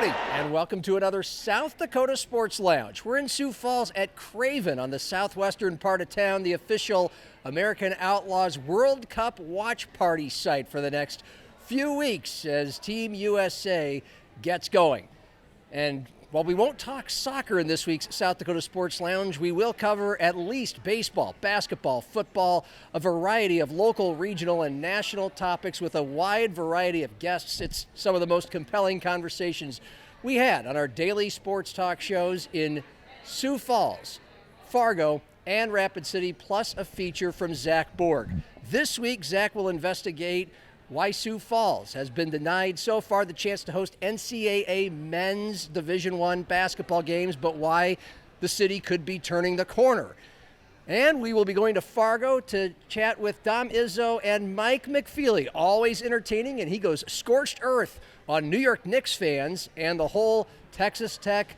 Howdy, and welcome to another South Dakota Sports Lounge. We're in Sioux Falls at Craven on the southwestern part of town, the official American Outlaws World Cup watch party site for the next few weeks as Team USA gets going. And while we won't talk soccer in this week's South Dakota Sports Lounge, we will cover at least baseball, basketball, football, a variety of local, regional, and national topics with a wide variety of guests. It's some of the most compelling conversations we had on our daily sports talk shows in Sioux Falls, Fargo, and Rapid City, plus a feature from Zach Borg. This week, Zach will investigate why Sioux Falls has been denied so far the chance to host NCAA men's Division I basketball games, but why the city could be turning the corner. And we will be going to Fargo to chat with Dom Izzo and Mike McFeely, always entertaining, and he goes scorched earth on New York Knicks fans and the whole Texas Tech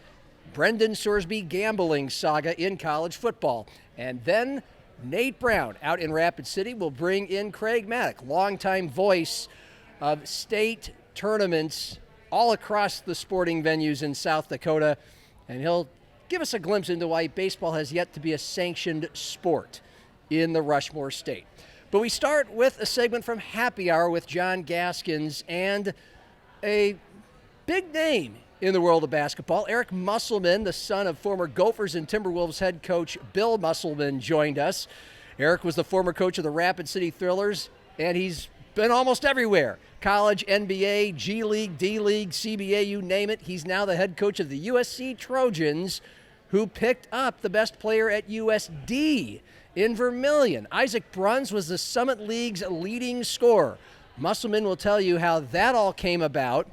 Brendan Sorsby gambling saga in college football. And then Nate Brown out in Rapid City will bring in Craig Maddock, longtime voice of state tournaments all across the sporting venues in South Dakota, and he'll give us a glimpse into why baseball has yet to be a sanctioned sport in the Rushmore State. But we start with a segment from Happy Hour with John Gaskins and a big name in the world of basketball. Eric Musselman, the son of former Gophers and Timberwolves head coach Bill Musselman, joined us. Eric was the former coach of the Rapid City Thrillers, and he's been almost everywhere. College, NBA, G League, D League, CBA, you name it. He's now the head coach of the USC Trojans, who picked up the best player at USD in Vermillion. Isaac Bruns was the Summit League's leading scorer. Musselman will tell you how that all came about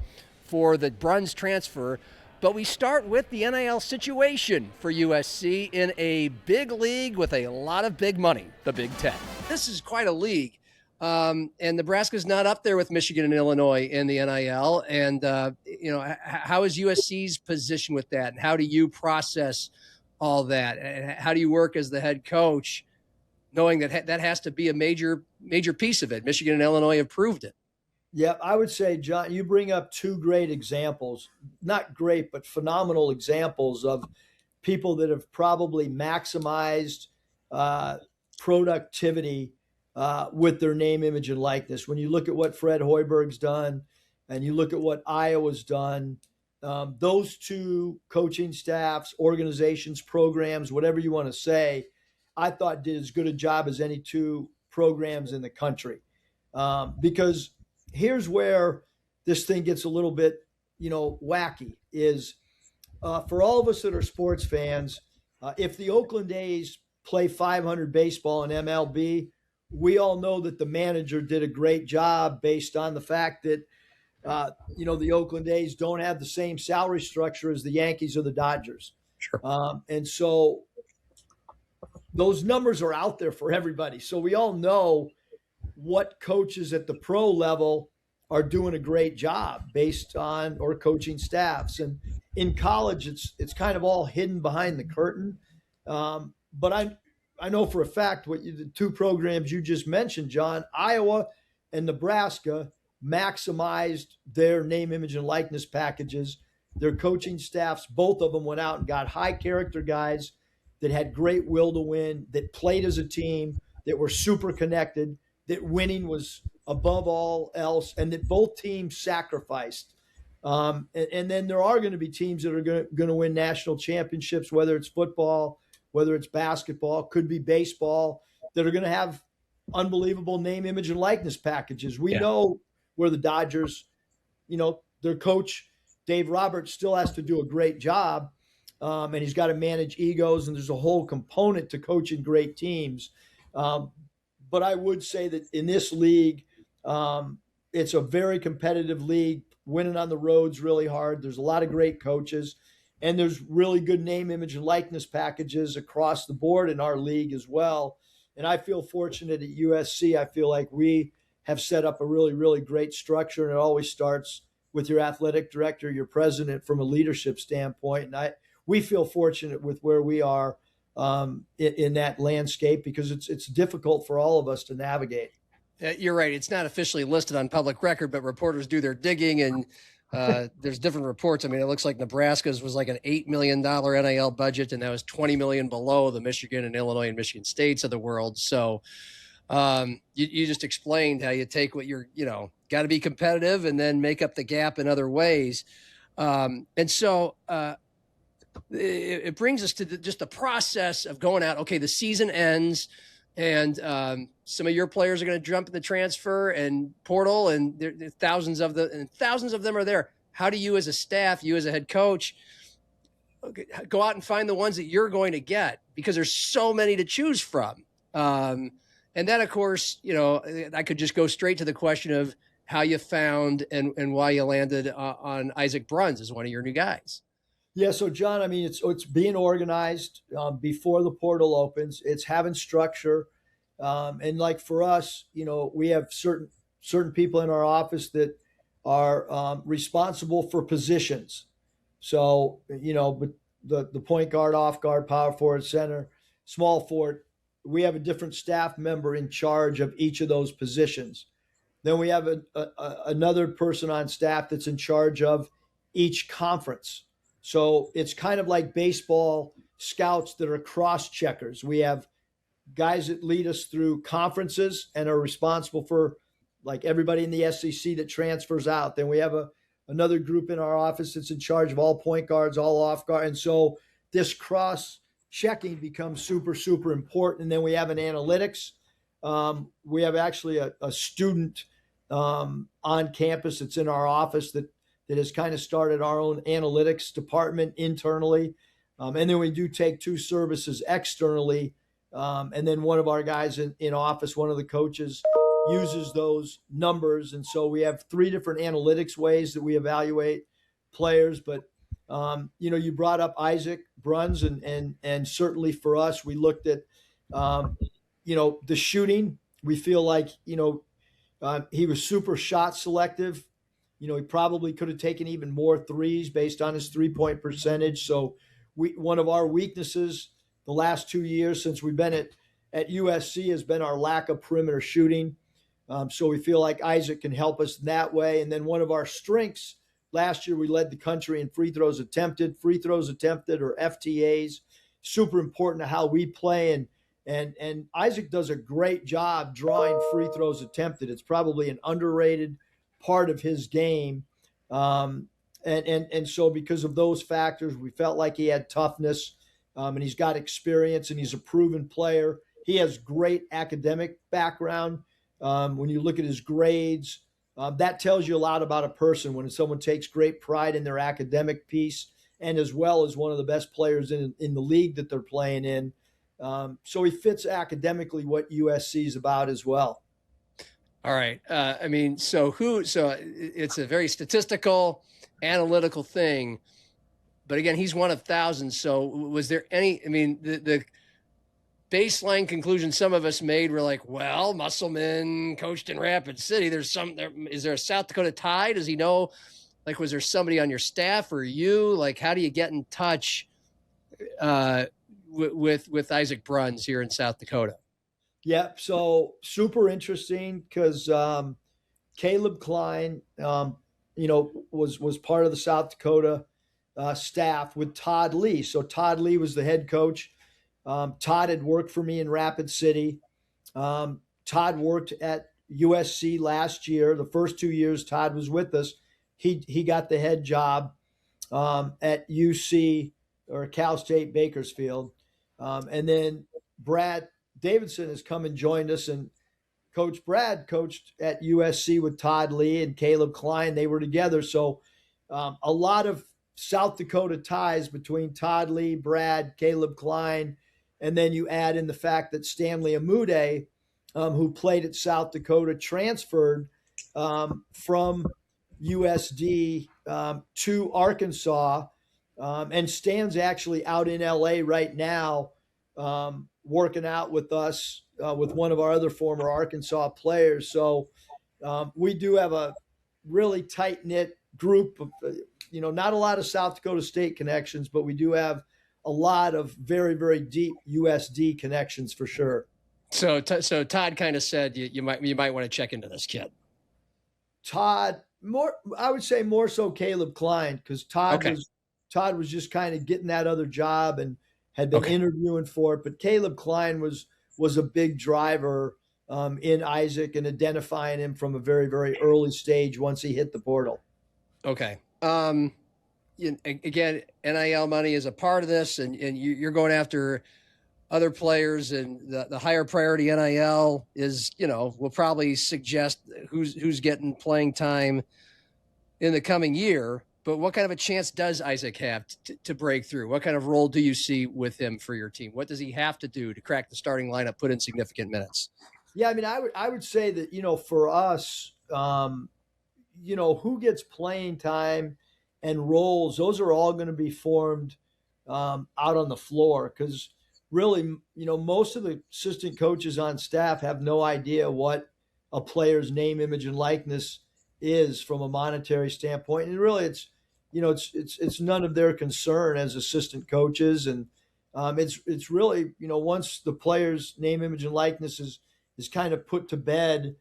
for the Bruns transfer, but we start with the NIL situation for USC in a big league with a lot of big money, the Big Ten. This is quite a league, and Nebraska's not up there with Michigan and Illinois in the NIL, and how is USC's position with that, and how do you process all that, and how do you work as the head coach, knowing that that has to be a major piece of it? Michigan and Illinois have proved it. Yeah, I would say, John, you bring up two great examples, not great, but phenomenal examples of people that have probably maximized productivity with their name, image, and likeness. When you look at what Fred Hoiberg's done and you look at what Iowa's done, those two coaching staffs, organizations, programs, whatever you want to say, I thought did as good a job as any two programs in the country. Because here's where this thing gets a little bit, wacky is for all of us that are sports fans, if the Oakland A's play 500 baseball in MLB, we all know that the manager did a great job based on the fact that, the Oakland A's don't have the same salary structure as the Yankees or the Dodgers. Sure. And so those numbers are out there for everybody. So we all know what coaches at the pro level are doing a great job based on, or coaching staffs. And in college, it's kind of all hidden behind the curtain. But I know for a fact the two programs you just mentioned, John, Iowa and Nebraska, maximized their name, image, and likeness packages. Their coaching staffs, both of them went out and got high character guys that had great will to win, that played as a team, that were super connected, that winning was above all else, and that both teams sacrificed. And then there are going to be teams that are going to win national championships, whether it's football, whether it's basketball, could be baseball, that are going to have unbelievable name, image, and likeness packages. We know where the Dodgers, their coach, Dave Roberts, still has to do a great job, and he's got to manage egos, and there's a whole component to coaching great teams. But I would say that in this league, it's a very competitive league. Winning on the road's really hard. There's a lot of great coaches, and there's really good name, image, and likeness packages across the board in our league as well. And I feel fortunate at USC. I feel like we have set up a really, really great structure, and it always starts with your athletic director, your president, from a leadership standpoint. And we feel fortunate with where we are in that landscape, because it's difficult for all of us to navigate. You're right. It's not officially listed on public record, but reporters do their digging, and There's different reports. I mean, it looks like Nebraska's was like an $8 million NIL budget, and that was 20 million below the Michigan and Illinois and Michigan States of the world. So you just explained how you take what you're, got to be competitive and then make up the gap in other ways. And so it brings us to just the process of going out. Okay, the season ends, and some of your players are going to jump in the transfer and portal, and there thousands of them are there. How do you, as a staff, you as a head coach, go out and find the ones that you're going to get, because there's so many to choose from? And then, of course, I could just go straight to the question of how you found and why you landed on Isaac Bruns as one of your new guys. Yeah, so John, I mean, it's being organized before the portal opens. It's having structure, and like for us, we have certain people in our office that are responsible for positions. So but the point guard, off guard, power forward, center, small forward, we have a different staff member in charge of each of those positions. Then we have another person on staff that's in charge of each conference. So it's kind of like baseball scouts that are cross checkers. We have guys that lead us through conferences and are responsible for, like, everybody in the SEC that transfers out. Then we have another group in our office that's in charge of all point guards, all off guard. And so this cross checking becomes super, super important. And then we have an analytics. We have actually a student on campus that's in our office that has kind of started our own analytics department internally. And then we do take 2 services externally. And then one of our guys in office, one of the coaches, uses those numbers. And so we have 3 different analytics ways that we evaluate players. But, you brought up Isaac Bruns, and certainly for us, we looked at, the shooting. We feel like, he was super shot selective. He probably could have taken even more threes based on his 3-point percentage. So one of our weaknesses the last 2 years since we've been at USC has been our lack of perimeter shooting. So we feel like Isaac can help us that way. And then one of our strengths, last year we led the country in free throws attempted, or FTAs. Super important to how we play. And Isaac does a great job drawing free throws attempted. It's probably an underrated part of his game. And so because of those factors, we felt like he had toughness, and he's got experience, and he's a proven player. He has great academic background. When you look at his grades, that tells you a lot about a person when someone takes great pride in their academic piece, and as well as one of the best players in the league that they're playing in. So he fits academically what USC is about as well. All right. So it's a very statistical, analytical thing, but again, he's one of thousands. So was there the baseline conclusion some of us made were like, well, Musselman coached in Rapid City. Is there a South Dakota tie? Does he know, like, was there somebody on your staff or you? Like, how do you get in touch with Isaac Bruns here in South Dakota? Yeah, so super interesting because Caleb Klein, was part of the South Dakota staff with Todd Lee. So Todd Lee was the head coach. Todd had worked for me in Rapid City. Todd worked at USC last year. The first 2 years Todd was with us, he got the head job at UC or Cal State Bakersfield. And then Brad Davidson has come and joined us, and Coach Brad coached at USC with Todd Lee and Caleb Klein. They were together. So a lot of South Dakota ties between Todd Lee, Brad, Caleb Klein, and then you add in the fact that Stanley Amude, who played at South Dakota, transferred from USD to Arkansas, and Stan's actually out in LA right now, working out with us, with one of our other former Arkansas players. So we do have a really tight-knit group of, not a lot of South Dakota State connections, but we do have a lot of very, very deep USD connections for sure. So Todd kind of said you might want to check into this kid. Todd I would say more so Caleb Klein, because Todd was just kind of getting that other job and had been interviewing for it. But Caleb Klein was a big driver in Isaac and identifying him from a very, very early stage once he hit the portal. Okay. Again, NIL money is a part of this, and you're going after other players, and the higher priority NIL is, will probably suggest who's getting playing time in the coming year. But what kind of a chance does Isaac have to break through? What kind of role do you see with him for your team? What does he have to do to crack the starting lineup, put in significant minutes? Yeah, I mean, I would say that, for us, who gets playing time and roles, those are all going to be formed out on the floor, because really, most of the assistant coaches on staff have no idea what a player's name, image, and likeness is from a monetary standpoint. And really, it's none of their concern as assistant coaches. And it's really, once the player's name, image, and likeness is kind of put to bed,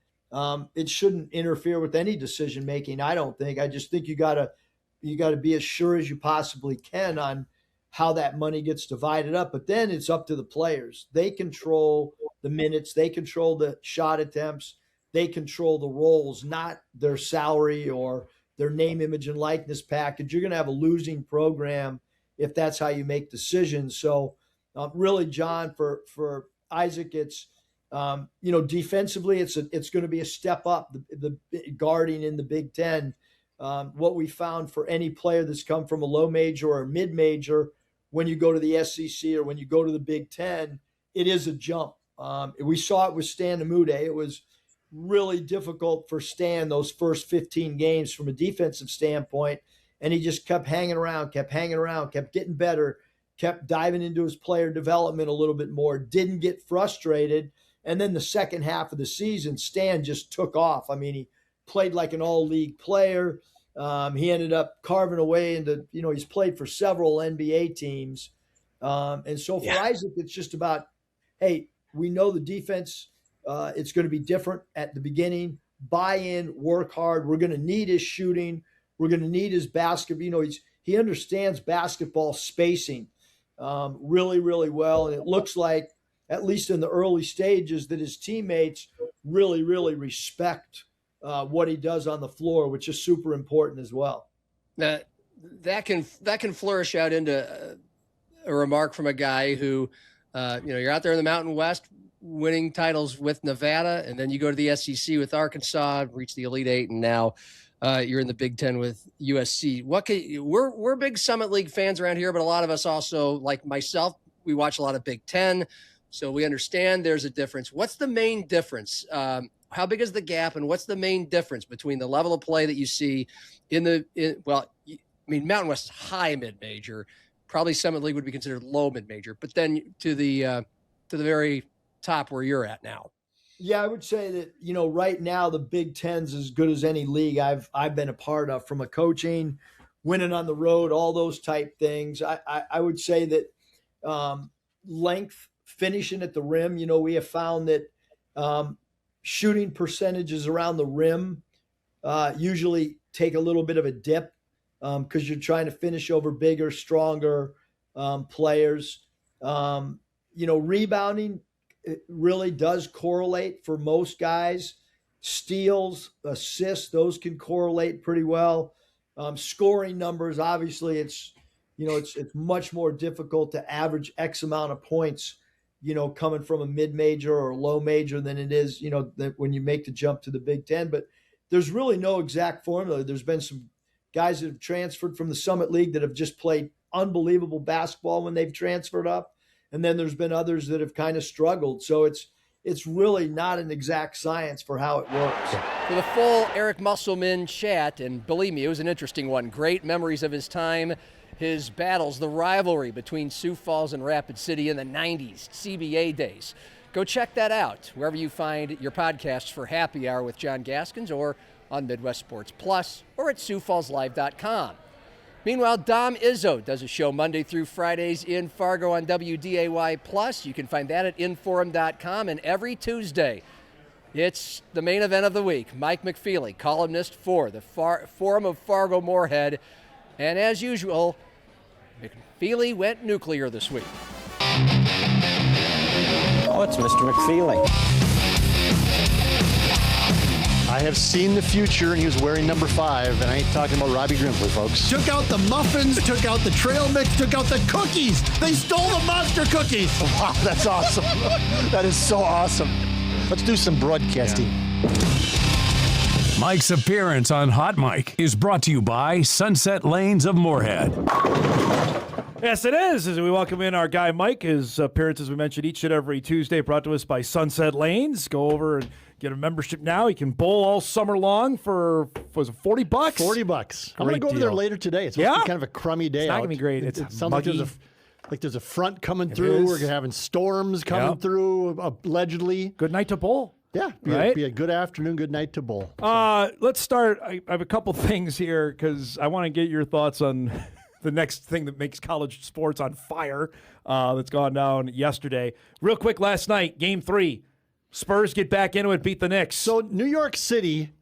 it shouldn't interfere with any decision making. I don't think. I just think you gotta be as sure as you possibly can on how that money gets divided up. But then it's up to the players. They control the minutes. They control the shot attempts. They control the roles, not their salary or their name, image, and likeness package. You're going to have a losing program if that's how you make decisions. So really, John, for Isaac, it's, defensively, it's going to be a step up, the guarding in the Big Ten. What we found for any player that's come from a low major or a mid major, when you go to the SEC or when you go to the Big Ten, it is a jump. We saw it with Stan Amude. It was really difficult for Stan those first 15 games from a defensive standpoint, and he just kept hanging around, kept getting better, kept diving into his player development a little bit more, didn't get frustrated. And then the second half of the season, Stan just took off. I mean, he played like an all-league player. He ended up carving away into, he's played for several NBA teams. And so for Isaac, it's just about, hey, we know the defense, it's going to be different at the beginning. Buy in, work hard. We're going to need his shooting. We're going to need his basketball. He understands basketball spacing really, really well. And it looks like, at least in the early stages, that his teammates really, really respect what he does on the floor, which is super important as well. That can flourish out into a remark from a guy who, you're out there in the Mountain West winning titles with Nevada, and then you go to the SEC with Arkansas, reach the Elite Eight, and now you're in the Big Ten with USC. We're big Summit League fans around here, but a lot of us also, like myself, we watch a lot of Big Ten, so we understand there's a difference. What's the main difference? How big is the gap, and what's the main difference between the level of play that you see Mountain West is high mid-major, probably Summit League would be considered low mid-major, but then to the very top where you're at now? Yeah, I would say that, right now the Big Ten's as good as any league I've been a part of, from a coaching, winning on the road, all those type things. I would say that length, finishing at the rim, we have found that shooting percentages around the rim usually take a little bit of a dip because you're trying to finish over bigger, stronger players. Rebounding, it really does correlate for most guys. Steals, assists, those can correlate pretty well. Scoring numbers, obviously, it's much more difficult to average X amount of points, coming from a mid-major or low major than it is, when you make the jump to the Big Ten. But there's really no exact formula. There's been some guys that have transferred from the Summit League that have just played unbelievable basketball when they've transferred up. And then there's been others that have kind of struggled. So it's really not an exact science for how it works. For the full Eric Musselman chat, and believe me, it was an interesting one. Great memories of his time, his battles, the rivalry between Sioux Falls and Rapid City in the 90s, CBA days. Go check that out wherever you find your podcasts for Happy Hour with John Gaskins, or on Midwest Sports Plus, or at SiouxFallsLive.com. Meanwhile, Dom Izzo does a show Monday through Fridays in Fargo on WDAY+. You can find that at Inforum.com. And every Tuesday, It's the main event of the week. Mike McFeely, columnist for the Forum of Fargo-Moorhead. And as usual, McFeely went nuclear this week. Oh, it's Mr. McFeely. I have seen the future, and he was wearing number 5, and I ain't talking about Robbie Grimsley, folks. Took out the muffins, took out the trail mix, took out the cookies. They stole the monster cookies. Wow, that's awesome. That is so awesome. Let's do some broadcasting. Mike's appearance on Hot Mike is brought to you by Sunset Lanes of Moorhead. Yes, it is. As we welcome in our guy Mike, his appearance, as we mentioned, each and every Tuesday, brought to us by Sunset Lanes. Go over and get a membership now. You can bowl all summer long for, was it $40? $40. I'm going to go over there later today. It's supposed to be kind of a crummy day. It's not out. going to be great. It It's sounds muggy. like there's a front coming through. We're having storms coming through, allegedly. Good night to bowl. Yeah, be a good afternoon, good night to bowl. Let's start. I have a couple things here because I want to get your thoughts on the next thing that makes college sports on fire that's gone down yesterday. Real quick, last night, Game 3. Spurs get back into it, beat the Knicks. So New York City,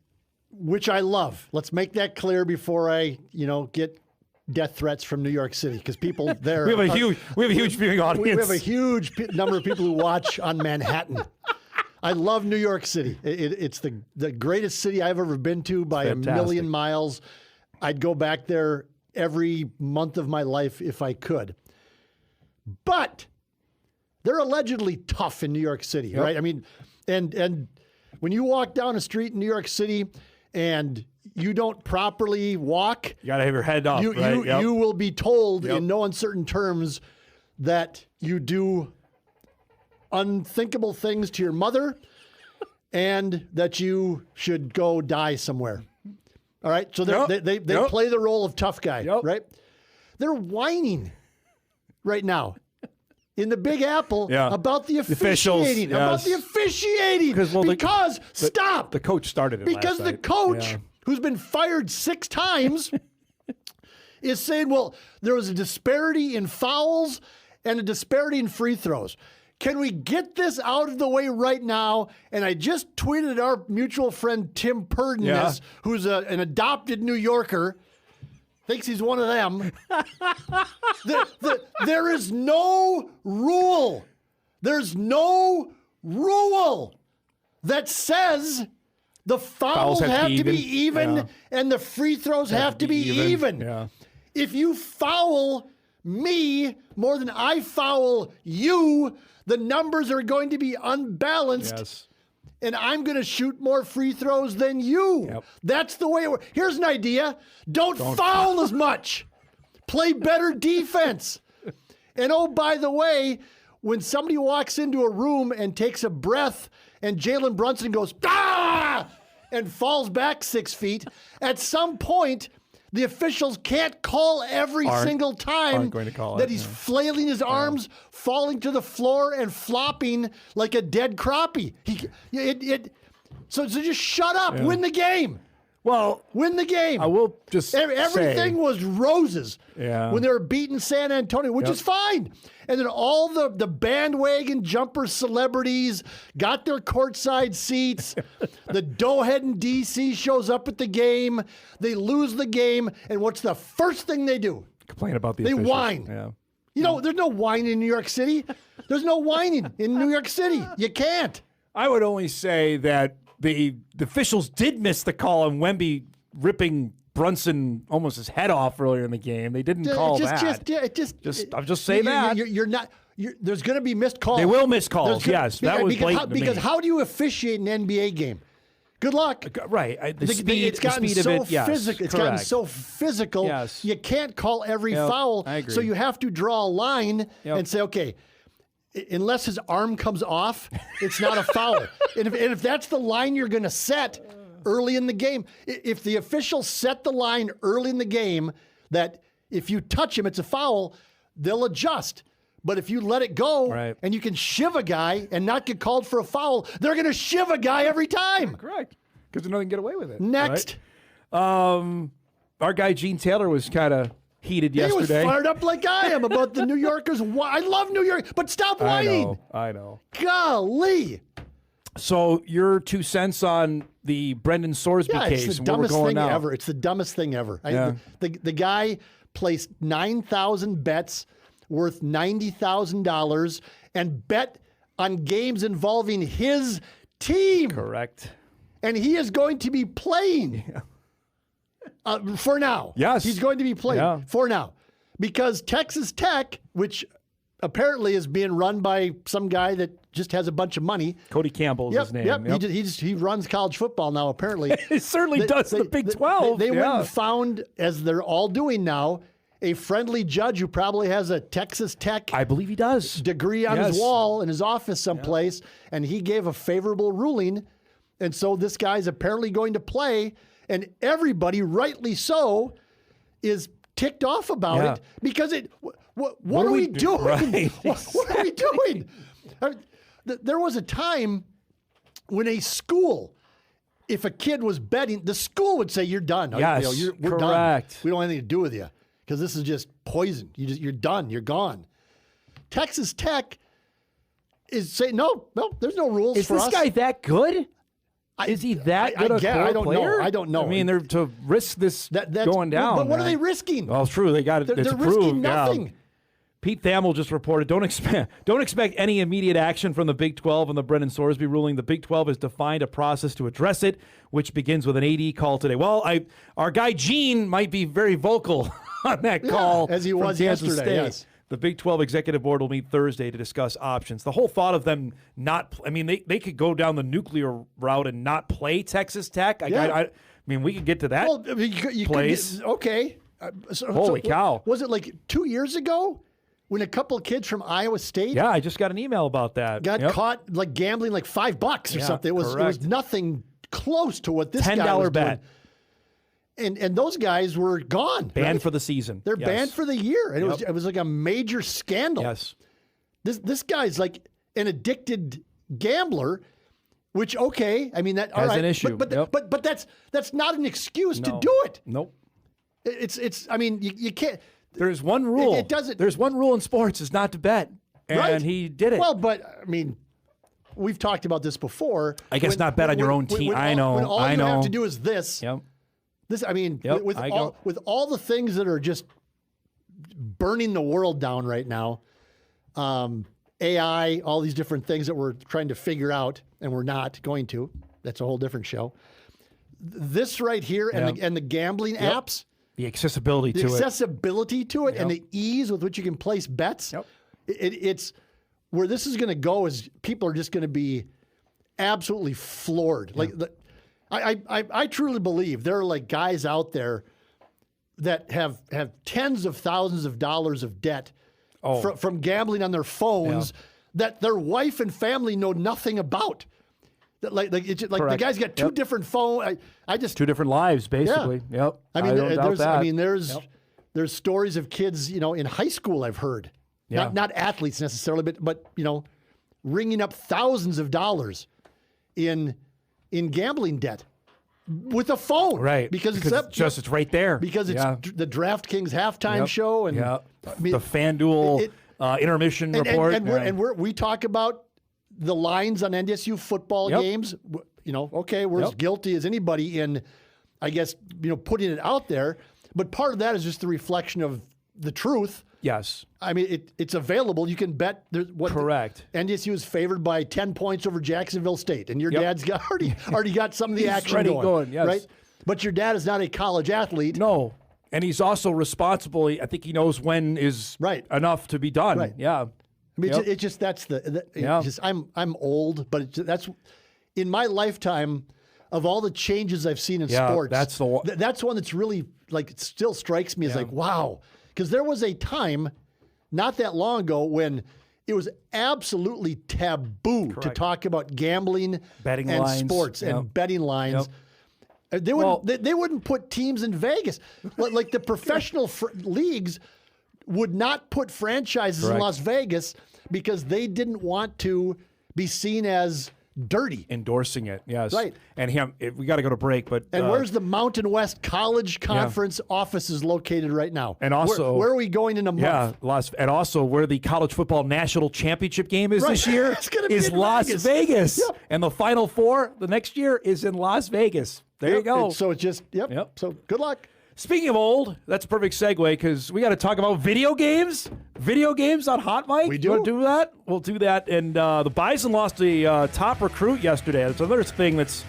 which I love. Let's make that clear before I, get death threats from New York City, because people there. we have a huge viewing audience. We have a huge number of people who watch on Manhattan. I love New York City. It's the greatest city I've ever been to by a million miles. I'd go back there every month of my life if I could. But they're allegedly tough in New York City, right? I mean, and when you walk down a street in New York City and you don't properly walk, you got to have your head up, right? You will be told in no uncertain terms that you do unthinkable things to your mother and that you should go die somewhere. All right? So they play the role of tough guy, right? They're whining right now in the Big Apple about the officiating. About the officiating. Because stop. The coach started it because last the night. coach, who's been fired 6 times, is saying, well, there was a disparity in fouls and a disparity in free throws. Can we get this out of the way right now? And I just tweeted our mutual friend Tim Purden, who's an adopted New Yorker, thinks he's one of them. There is no rule. There's no rule that says the fouls have to be even and the free throws have to be even. Yeah. If you foul me more than I foul you, the numbers are going to be unbalanced. Yes. And I'm going to shoot more free throws than you. Yep. That's the way it works. Here's an idea. Don't foul as much. Play better defense. And oh, by the way, when somebody walks into a room and takes a breath and Jalen Brunson goes, ah, and falls back 6 feet, at some point, the officials can't call every single time that he's flailing his arms, falling to the floor, and flopping like a dead crappie. So just shut up. Win the game. Well, win the game. I will just everything was roses when they were beating San Antonio, which is fine. And then all the bandwagon jumper celebrities got their courtside seats. The doughhead in D.C. shows up at the game. They lose the game. And what's the first thing they do? Complain about the They officials. whine. Yeah. There's no whining in New York City. There's no whining in New York City. You can't. I would only say that the officials did miss the call on Wemby ripping Brunson almost his head off earlier in the game. They didn't call that. I'll just say that. You're not. There's going to be missed calls. They will miss calls. Yes, that was blatant to me. Because how do you officiate an NBA game? Good luck. Right. It's gotten so physical. It's gotten so physical. Yes. You can't call every foul. I agree. So you have to draw a line and say, okay, unless his arm comes off, it's not a foul. and if that's the line you're going to set early in the game, if the officials set the line early in the game that if you touch him, it's a foul, they'll adjust. But if you let it go and you can shiv a guy and not get called for a foul, they're going to shiv a guy every time. Correct. Because they can get away with it. Next. Right? Our guy Gene Taylor was kind of heated yesterday. He was fired up like I am about the New Yorkers. I love New York, but stop whining. I know. Golly. So your 2 cents on the Brendan Sorsby case? It's the and where we're dumbest going thing now. ever. It's the dumbest thing ever. Yeah. The guy placed 9,000 bets worth $90,000 and bet on games involving his team. Correct. And he is going to be playing for now. Yes. He's going to be playing for now. Because Texas Tech, which apparently is being run by some guy that just has a bunch of money. Cody Campbell is his name. Yep. He runs college football now, apparently. It certainly does the Big 12. They went and found, as they're all doing now, a friendly judge who probably has a Texas Tech I believe he does. degree on his wall in his office someplace, and he gave a favorable ruling. And so this guy's apparently going to play, and everybody, rightly so, is ticked off about it because what are we doing? Right. What are we doing? I mean, there was a time when a school, if a kid was betting, the school would say, "You're done. Yes, We're correct. done. We don't have anything to do with you because this is just poison. You're done. You're gone." Texas Tech is saying, "No, there's no rules Is for this us." guy that good? Is he that good a player? I don't know. I mean, they're to risk this going down. But what are they risking? Well, it's true. They got it. It's They're approved. risking nothing. Yeah. Pete Thamel just reported, don't expect any immediate action from the Big 12 on the Brendan Sorsby ruling. The Big 12 has defined a process to address it, which begins with an AD call today. Well, our guy Gene might be very vocal on that call. as he from was Kansas yesterday, State. yes. The Big 12 Executive Board will meet Thursday to discuss options. The whole thought of them not – I mean, they could go down the nuclear route and not play Texas Tech. I mean, we could get to that place. Okay. Holy cow. Was it like 2 years ago when a couple of kids from Iowa State Yeah, I just got an email about that. got caught like gambling like $5 or Yeah, something? It was correct. nothing close to what this guy $10 was bet. doing. And those guys were gone. Banned right? for the season. They're Yes. banned for the year. And Yep. it was like a major scandal. Yes. This guy's like an addicted gambler, which I mean that all Has right, an issue. but Yep. that's not an excuse to No. do it. Nope. It's I mean you can't. There's one rule. It doesn't. There's one rule in sports is not to bet. And Right. he did it. Well, but I mean, we've talked about this before. I guess not bet on your own team. I know. When all I you know. have to do is this. Yep. This, I mean, Yep, with I all the things that are just burning the world down right now, AI, all these different things that we're trying to figure out, and we're not going to. That's a whole different show. This right here, and the gambling apps, The accessibility the to it. accessibility to it, and the ease with which you can place bets. Yep. It's where this is going to go. Is people are just going to be absolutely floored. Like I truly believe there are like guys out there that have tens of thousands of dollars of debt from gambling on their phones that their wife and family know nothing about. That the guy's got two different phones. I just Two different lives, basically. Yep. I mean, don't doubt that. there's stories of kids, in high school I've heard, Yeah. not athletes necessarily, but ringing up thousands of dollars in gambling debt with a phone, Right. Because it's right there. because it's the DraftKings halftime Yep. show and Yep. I mean, the FanDuel intermission report. we talk about the lines on NDSU football Yep. games. We're as guilty as anybody in, I guess, putting it out there. But part of that is just the reflection of the truth. Yes. I mean, it's available. You can bet. Correct. NDSU is favored by 10 points over Jacksonville State, and your Yep. dad's got already got some of the He's action already going, yes. right? But your dad is not a college athlete. No. And he's also responsible. I think he knows when is enough to be done. Right. Yeah. I mean, Yep. it's just that's I'm old, but that's in my lifetime of all the changes I've seen in sports. That's the one. That's one that's really like it still strikes me as like wow, because there was a time not that long ago when it was absolutely taboo to talk about gambling, Betting and lines. sports Yep. and betting lines. Yep. They wouldn't put teams in Vegas like the professional leagues would not put franchises in Correct. Las Vegas because they didn't want to be seen as dirty. Endorsing it, yes. Right. And we got to go to break, but And where's the Mountain West College Conference offices located right now? And also, where are we going in a month? Yeah, and also where the college football national championship game is this year It's gonna be is in Las Vegas. Yep. And the Final Four the next year is in Las Vegas. There you go. So it's just, Yep. So good luck. Speaking of old, that's a perfect segue because we got to talk about video games. Video games on Hot Mic. We do. You want to do that? We'll do that. And the Bison lost a top recruit yesterday. That's another thing that's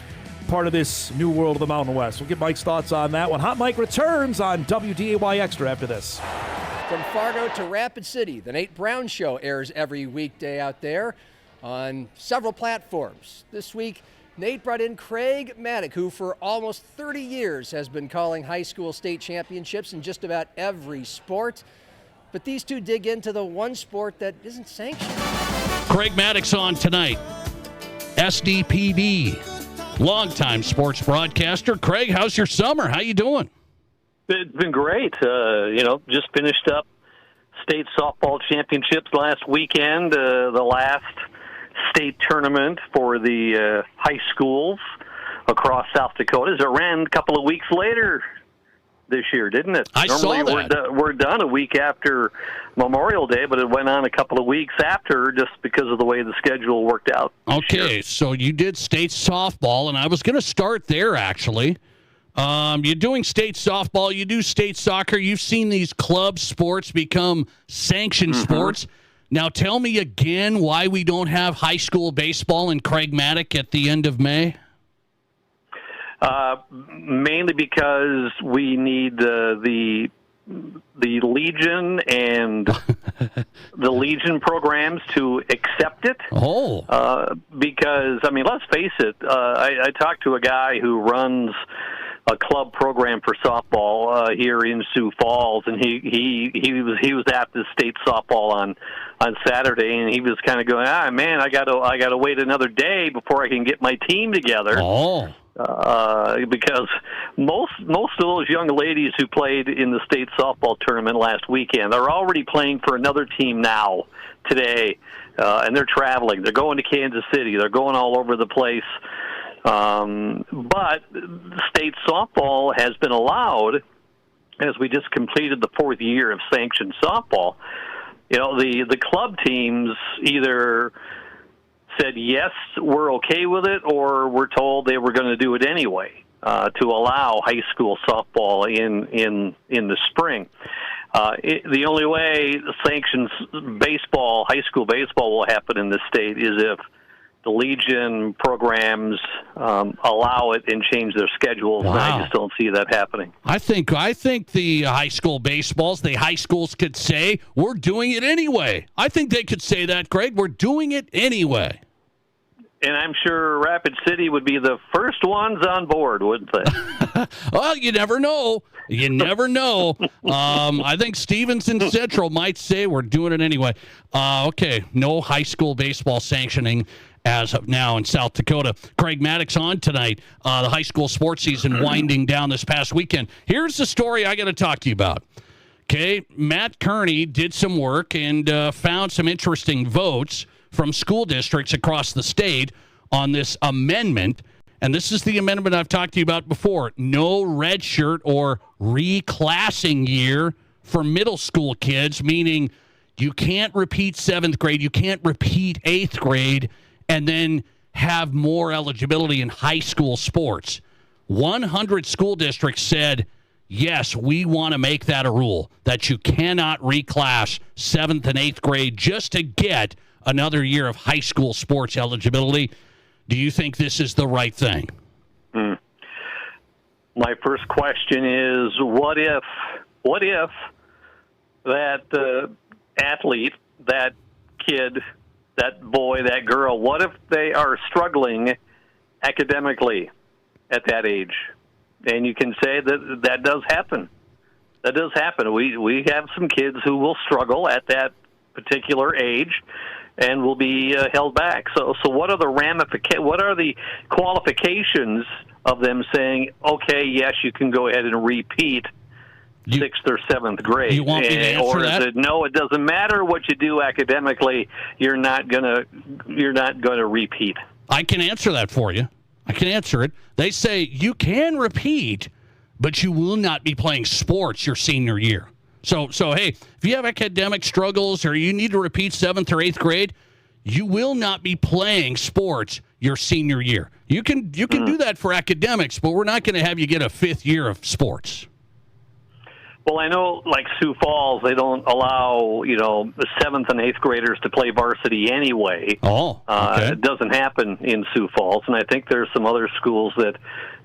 part of this new world of the Mountain West. We'll get Mike's thoughts on that one. Hot Mic returns on WDAY Extra after this. From Fargo to Rapid City, the Nate Brown Show airs every weekday out there on several platforms. This week, Nate brought in Craig Maddock, who for almost 30 years has been calling high school state championships in just about every sport. But these two dig into the one sport that isn't sanctioned. Craig Maddock's on tonight. SDPD, longtime sports broadcaster. Craig, how's your summer? How you doing? It's been great. Just finished up state softball championships last weekend, the last state tournament for the high schools across South Dakota. It ran a couple of weeks later this year, didn't it? I saw that. We're done a week after Memorial Day, but it went on a couple of weeks after just because of the way the schedule worked out. Okay, so you did state softball, and I was going to start there, actually. You're doing state softball, you do state soccer, you've seen these club sports become sanctioned sports. Now tell me again why we don't have high school baseball in Craig Maddock at the end of May. Mainly because we need the Legion and the Legion programs to accept it. Because, I mean, let's face it, I talked to a guy who runs a club program for softball here in Sioux Falls, and he was at the state softball on Saturday, and he was kind of going, man, I gotta wait another day before I can get my team together. Because most of those young ladies who played in the state softball tournament last weekend are already playing for another team now today, and they're traveling. They're going to Kansas City. They're going all over the place. But state softball has been allowed, as we just completed the 4th year of sanctioned softball. You know, the club teams either said, yes, we're okay with it, or we're told they were going to do it anyway, to allow high school softball in the spring. The only way sanctions baseball, high school baseball, will happen in this state is if the Legion programs allow it and change their schedules. Wow. And I just don't see that happening. I think the high school baseballs, the high schools could say, we're doing it anyway. I think they could say that, Greg. We're doing it anyway. And I'm sure Rapid City would be the first ones on board, wouldn't they? Well, you never know. You never know. I think Stevenson Central might say we're doing it anyway. Okay, no high school baseball sanctioning as of now in South Dakota. Craig Maddock's on tonight. The high school sports season winding down this past weekend. Here's the story I got to talk to you about. Okay, Matt Kearney did some work and found some interesting votes from school districts across the state on this amendment. And this is the amendment I've talked to you about before. No redshirt or reclassing year for middle school kids, meaning you can't repeat 7th grade, you can't repeat 8th grade, and then have more eligibility in high school sports. 100 school districts said, yes, we want to make that a rule, that you cannot reclass 7th and 8th grade just to get another year of high school sports eligibility. Do you think this is the right thing? My first question is, what if that athlete, that kid, that boy, that girl, what if they are struggling academically at that age? And you can say that does happen. That does happen. We have some kids who will struggle at that particular age and will be held back. So what are the qualifications of them saying, okay, yes, you can go ahead and repeat 6th or 7th grade? You want me to answer that? Or is it, no, it doesn't matter what you do academically, you're not gonna repeat? I can answer that for you. I can answer it. They say you can repeat, but you will not be playing sports your senior year. So hey, if you have academic struggles or you need to repeat 7th or 8th grade, you will not be playing sports your senior year. You can do that for academics, but we're not going to have you get a 5th year of sports. Well, I know, like Sioux Falls, they don't allow, the 7th and 8th graders to play varsity anyway. Oh, okay. It doesn't happen in Sioux Falls, and I think there's some other schools that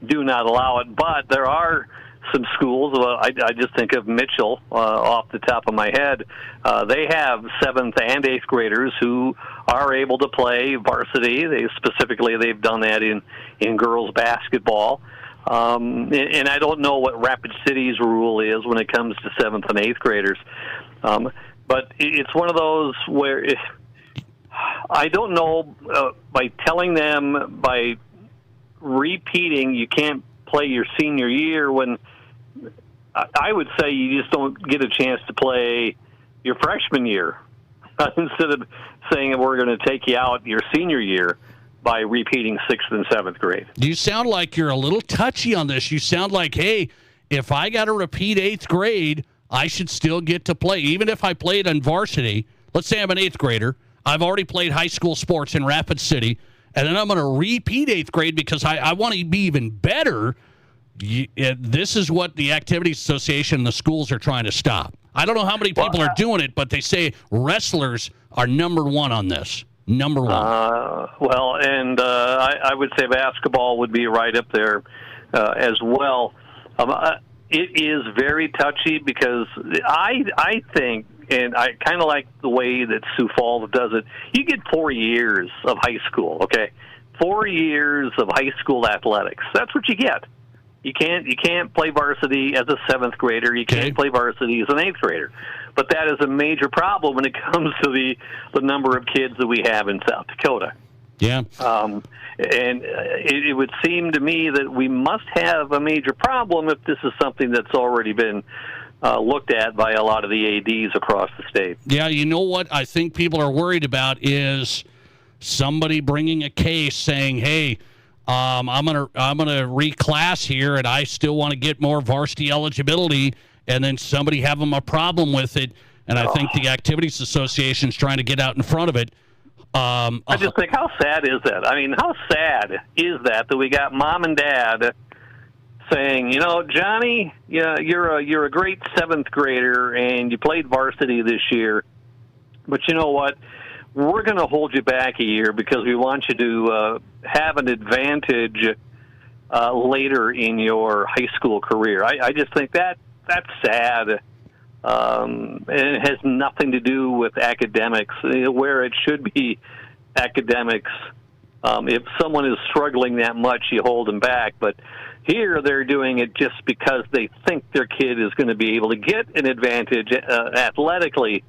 do not allow it. But there are some schools, I just think of Mitchell off the top of my head. They have 7th and 8th graders who are able to play varsity. They've done that in girls basketball. And I don't know what Rapid City's rule is when it comes to 7th and 8th graders. But it's one of those where I don't know, by telling them, by repeating, you can't play your senior year, when I would say you just don't get a chance to play your freshman year instead of saying we're going to take you out your senior year by repeating 6th and 7th grade. You sound like you're a little touchy on this. You sound like, hey, if I got to repeat 8th grade, I should still get to play. Even if I played on varsity, let's say I'm an 8th grader, I've already played high school sports in Rapid City, and then I'm going to repeat 8th grade because I want to be even better. This is what the Activities Association and the schools are trying to stop. I don't know how many people are doing it, but they say wrestlers are number one on this. Number one. I would say basketball would be right up there as well. It is very touchy because I think, and I kind of like the way that Sioux Falls does it, you get 4 years of high school, okay? 4 years of high school athletics. That's what you get. You can't play varsity as a 7th grader. You can't play varsity as an 8th grader. But that is a major problem when it comes to the number of kids that we have in South Dakota. Yeah. And it would seem to me that we must have a major problem if this is something that's already been looked at by a lot of the ADs across the state. Yeah, you know what I think people are worried about is somebody bringing a case saying, hey, I'm gonna reclass here, and I still want to get more varsity eligibility, and then somebody having a problem with it, and I think the Activities Association is trying to get out in front of it. I just think, how sad is that? I mean, how sad is that we got mom and dad saying, Johnny, you're a great 7th grader, and you played varsity this year, but you know what? We're going to hold you back a year because we want you to have an advantage later in your high school career. I just think that's sad. And it has nothing to do with academics, where it should be academics. If someone is struggling that much, you hold them back. But here they're doing it just because they think their kid is going to be able to get an advantage athletically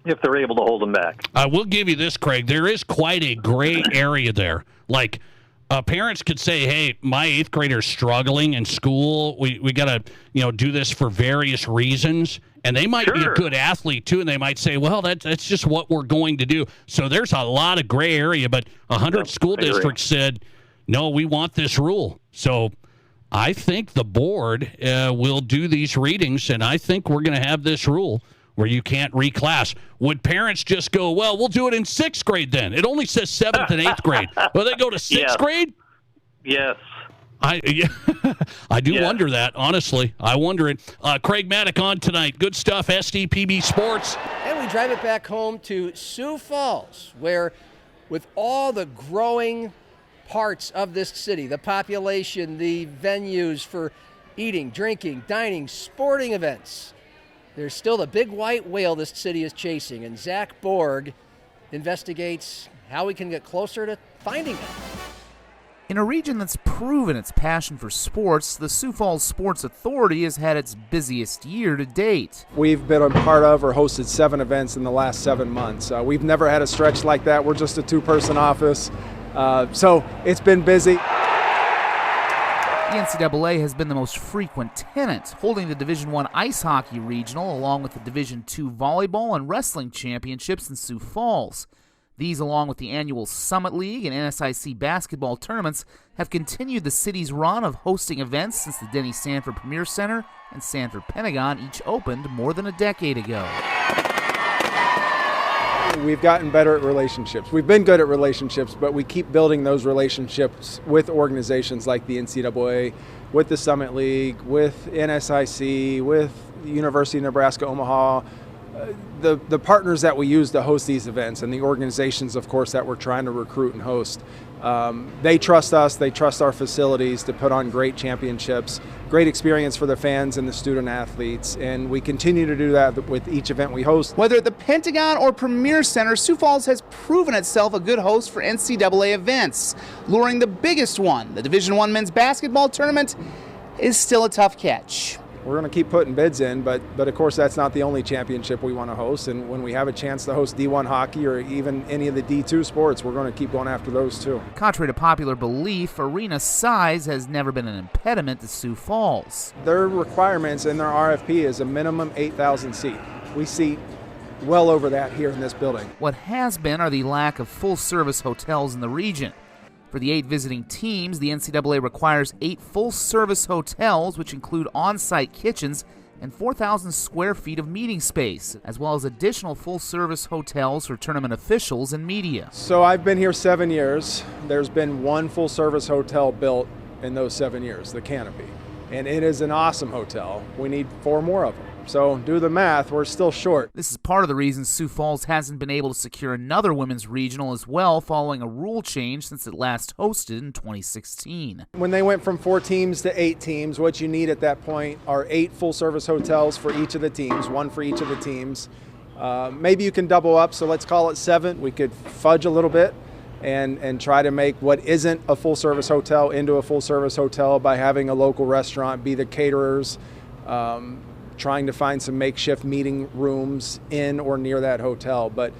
if they're able to hold them back. I will give you this, Craig. There is quite a gray area there. Like, parents could say, hey, my 8th grader's struggling in school. We got to, do this for various reasons. And they might be a good athlete, too, and they might say, well, that's just what we're going to do. So there's a lot of gray area, but 100 school districts said, no, we want this rule. So I think the board will do these readings, and I think we're going to have this rule where you can't reclass. Would parents just go, well, we'll do it in 6th grade then? It only says 7th and 8th grade. Will they go to 6th grade? Yes. I do wonder that, honestly. I wonder it. Craig Maddock on tonight. Good stuff, SDPB Sports. And we drive it back home to Sioux Falls, where with all the growing parts of this city, the population, the venues for eating, drinking, dining, sporting events, there's still the big white whale this city is chasing, and Zach Borg investigates how we can get closer to finding it. In a region that's proven its passion for sports, the Sioux Falls Sports Authority has had its busiest year to date. We've been a part of or hosted 7 events in the last 7 months. We've never had a stretch like that. We're just a 2-person office, so it's been busy. The NCAA has been the most frequent tenant, holding the Division I Ice Hockey Regional along with the Division II Volleyball and Wrestling Championships in Sioux Falls. These, along with the annual Summit League and NSIC basketball tournaments, have continued the city's run of hosting events since the Denny Sanford Premier Center and Sanford Pentagon each opened more than a decade ago. We've gotten better at relationships. We've been good at relationships, but we keep building those relationships with organizations like the NCAA, with the Summit League, with NSIC, with the University of Nebraska Omaha, the partners that we use to host these events, and the organizations, of course, that we're trying to recruit and host. They trust us, they trust our facilities to put on great championships, great experience for the fans and the student athletes, and we continue to do that with each event we host. Whether at the Pentagon or Premier Center, Sioux Falls has proven itself a good host for NCAA events. Luring the biggest one, the Division I men's basketball tournament, is still a tough catch. We're going to keep putting bids in, but of course that's not the only championship we want to host, and when we have a chance to host D1 hockey or even any of the D2 sports, we're going to keep going after those too. Contrary to popular belief, arena size has never been an impediment to Sioux Falls. Their requirements in their RFP is a minimum 8,000 seat. We seat well over that here in this building. What has been are the lack of full-service hotels in the region. For the 8 visiting teams, the NCAA requires 8 full-service hotels, which include on-site kitchens and 4,000 square feet of meeting space, as well as additional full-service hotels for tournament officials and media. So I've been here 7 years. There's been one full-service hotel built in those 7 years, the Canopy. And it is an awesome hotel. We need 4 more of them. So do the math, we're still short. This is part of the reason Sioux Falls hasn't been able to secure another women's regional as well, following a rule change since it last hosted in 2016. When they went from 4 teams to 8 teams, what you need at that point are 8 full-service hotels for each of the teams, 1 for each of the teams. Maybe you can double up, so let's call it 7. We could fudge a little bit and try to make what isn't a full-service hotel into a full-service hotel by having a local restaurant be the caterers, trying to find some makeshift meeting rooms in or near that hotel. But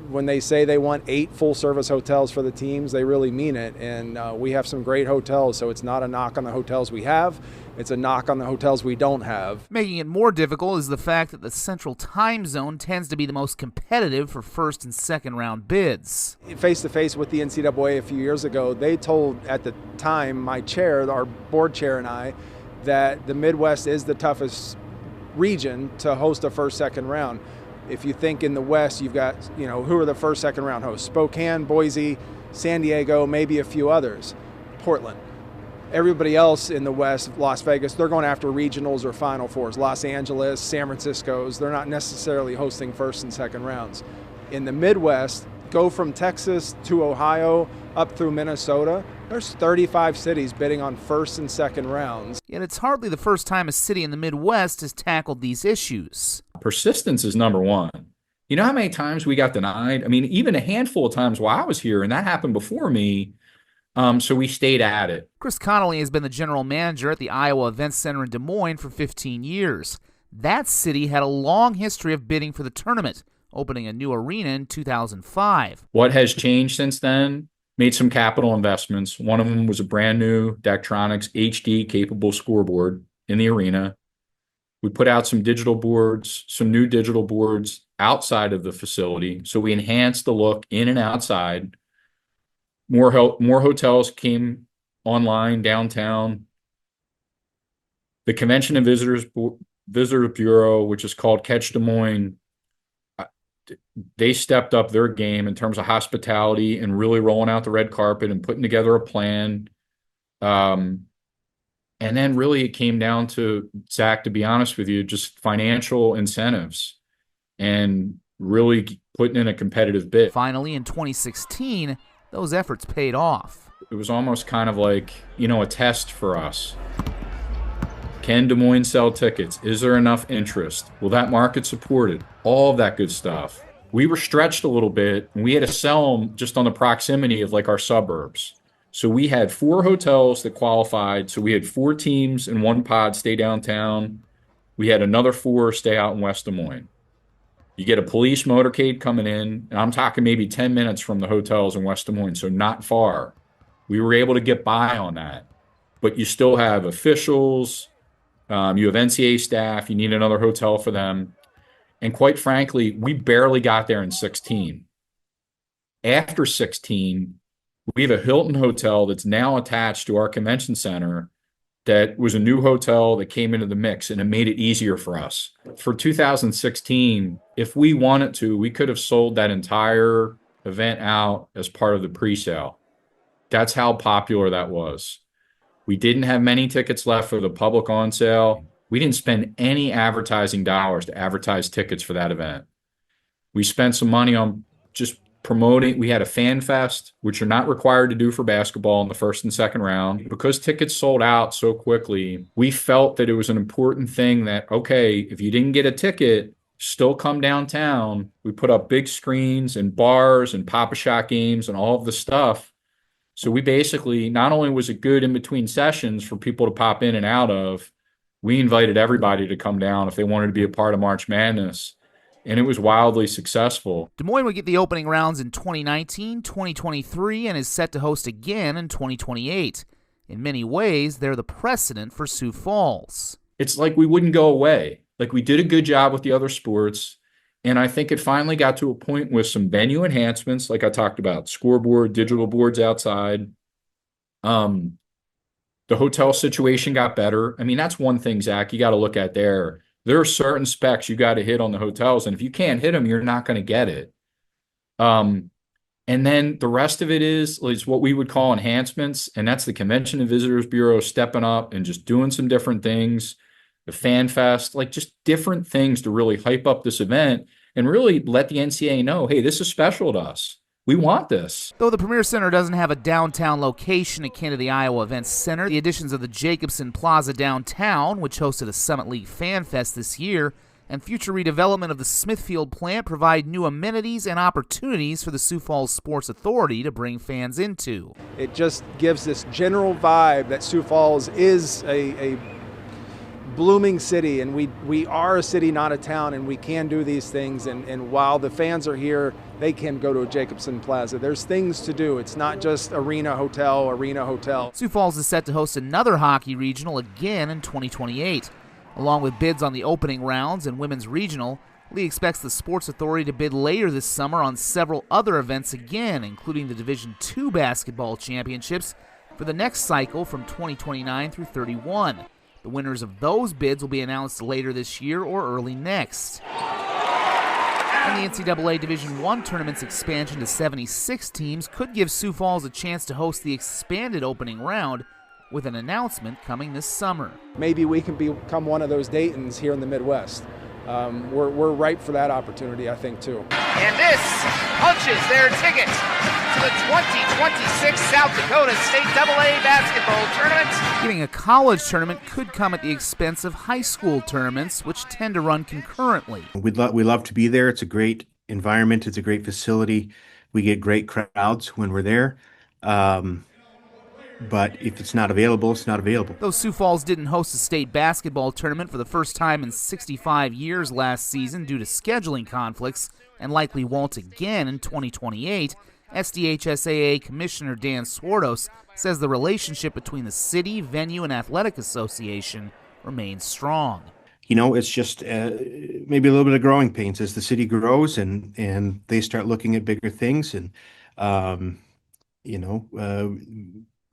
when they say they want 8 full-service hotels for the teams, they really mean it. And we have some great hotels, so it's not a knock on the hotels we have. It's a knock on the hotels we don't have. Making it more difficult is the fact that the Central Time Zone tends to be the most competitive for first and second round bids. Face-to-face with the NCAA a few years ago, they told at the time, my chair, our board chair and I, that the Midwest is the toughest region to host a first, second round. If you think in the West, you've got, who are the first, second round hosts? Spokane, Boise, San Diego, maybe a few others. Portland. Everybody else in the West, Las Vegas, they're going after regionals or Final Fours. Los Angeles, San Francisco's, they're not necessarily hosting first and second rounds. In the Midwest, go from Texas to Ohio up through Minnesota, there's 35 cities bidding on first and second rounds. Yet it's hardly the first time a city in the Midwest has tackled these issues. Persistence is number one. You know how many times we got denied? I mean, even a handful of times while I was here, and that happened before me, so we stayed at it. Chris Connolly has been the general manager at the Iowa Events Center in Des Moines for 15 years. That city had a long history of bidding for the tournament, opening a new arena in 2005. What has changed since then? Made some capital investments. One of them was a brand new Dakotans HD capable scoreboard in the arena. We put out some digital boards, some new digital boards outside of the facility. So we enhanced the look in and outside. More hotels came online downtown. The Convention and Visitor Bureau, which is called Catch Des Moines, they stepped up their game in terms of hospitality and really rolling out the red carpet and putting together a plan. And then really it came down to, Zach, to be honest with you, just financial incentives and really putting in a competitive bid. Finally, in 2016, those efforts paid off. It was almost kind of like, a test for us. Can Des Moines sell tickets? Is there enough interest? Will that market support it? All of that good stuff. We were stretched a little bit, and we had to sell them just on the proximity of our suburbs. So we had 4 hotels that qualified. So we had 4 teams in one pod stay downtown. We had another 4 stay out in West Des Moines. You get a police motorcade coming in, and I'm talking maybe 10 minutes from the hotels in West Des Moines, so not far. We were able to get by on that. But you still have officials, you have NCAA staff, you need another hotel for them. And quite frankly, we barely got there in 16. After 16, we have a Hilton hotel that's now attached to our convention center that was a new hotel that came into the mix, and it made it easier for us. For 2016, if we wanted to, we could have sold that entire event out as part of the pre-sale. That's how popular that was. We didn't have many tickets left for the public on sale. We didn't spend any advertising dollars to advertise tickets for that event. We spent some money on just promoting. We had a fan fest, which you're not required to do for basketball in the first and second round. Because tickets sold out so quickly, we felt that it was an important thing that, okay, if you didn't get a ticket, still come downtown. We put up big screens and bars and Pop-A-Shot games and all of the stuff. So we basically, not only was it good in between sessions for people to pop in and out of, we invited everybody to come down if they wanted to be a part of March Madness. And it was wildly successful. Des Moines would get the opening rounds in 2019, 2023, and is set to host again in 2028. In many ways, they're the precedent for Sioux Falls. It's like we wouldn't go away. Like, we did a good job with the other sports, and I think it finally got to a point with some venue enhancements, like I talked about, scoreboard, digital boards outside. The hotel situation got better. I mean, that's one thing, Zach, you got to look at there. There are certain specs you got to hit on the hotels, and if you can't hit them, you're not going to get it. And then the rest of it is what we would call enhancements, and that's the Convention and Visitors Bureau stepping up and just doing some different things, the Fan Fest, like just different things to really hype up this event and really let the NCAA know, hey, this is special to us. We want this. Though the Premier Center doesn't have a downtown location akin to the Iowa Events Center, the additions of the Jacobson Plaza downtown, which hosted a Summit League Fan Fest this year, and future redevelopment of the Smithfield plant provide new amenities and opportunities for the Sioux Falls Sports Authority to bring fans into. It just gives this general vibe that Sioux Falls is a blooming city, and we are a city, not a town, and we can do these things. And while the fans are here, they can go to a Jacobson Plaza. There's things to do. It's not just arena hotel. Sioux Falls is set to host another hockey regional again in 2028. Along with bids on the opening rounds and women's regional, Lee expects the Sports Authority to bid later this summer on several other events again, including the Division II basketball championships for the next cycle from 2029 through 31. The winners of those bids will be announced later this year or early next. And the NCAA Division I tournament's expansion to 76 teams could give Sioux Falls a chance to host the expanded opening round, with an announcement coming this summer. Maybe we can become one of those Daytons here in the Midwest. We're ripe for that opportunity, I think, too. And this punches their ticket to the 2026 South Dakota State AA basketball tournament. Getting a college tournament could come at the expense of high school tournaments, which tend to run concurrently. We love to be there. It's a great environment. It's a great facility. We get great crowds when we're there. But if it's not available, it's not available. Though Sioux Falls didn't host a state basketball tournament for the first time in 65 years last season due to scheduling conflicts, and likely won't again in 2028, SDHSAA Commissioner Dan Swartos says the relationship between the city, venue, and athletic association remains strong. You know, it's just maybe a little bit of growing pains as the city grows and they start looking at bigger things, and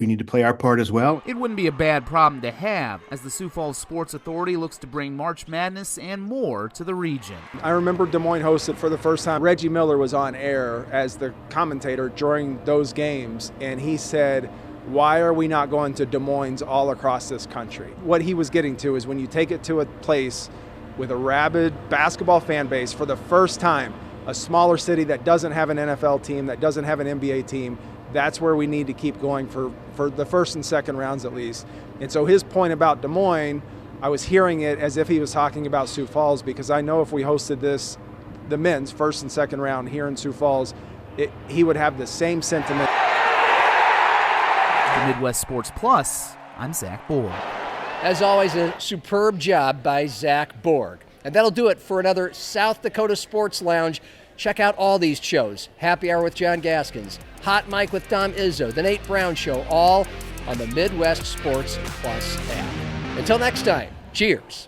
we need to play our part as well. It wouldn't be a bad problem to have, as the Sioux Falls Sports Authority looks to bring March Madness and more to the region. I remember Des Moines hosted for the first time. Reggie Miller was on air as the commentator during those games, and he said, why are we not going to Des Moines all across this country? What he was getting to is when you take it to a place with a rabid basketball fan base for the first time, a smaller city that doesn't have an NFL team, that doesn't have an NBA team, that's where we need to keep going for the first and second rounds at least. And so his point about Des Moines, I was hearing it as if he was talking about Sioux Falls, because I know if we hosted this, the men's first and second round here in Sioux Falls, he would have the same sentiment. For Midwest Sports Plus, I'm Zach Borg. As always, a superb job by Zach Borg. And that'll do it for another South Dakota Sports Lounge. Check out all these shows: Happy Hour with John Gaskins, Hot Mic with Dom Izzo, The Nate Brown Show, all on the Midwest Sports Plus app. Until next time, cheers.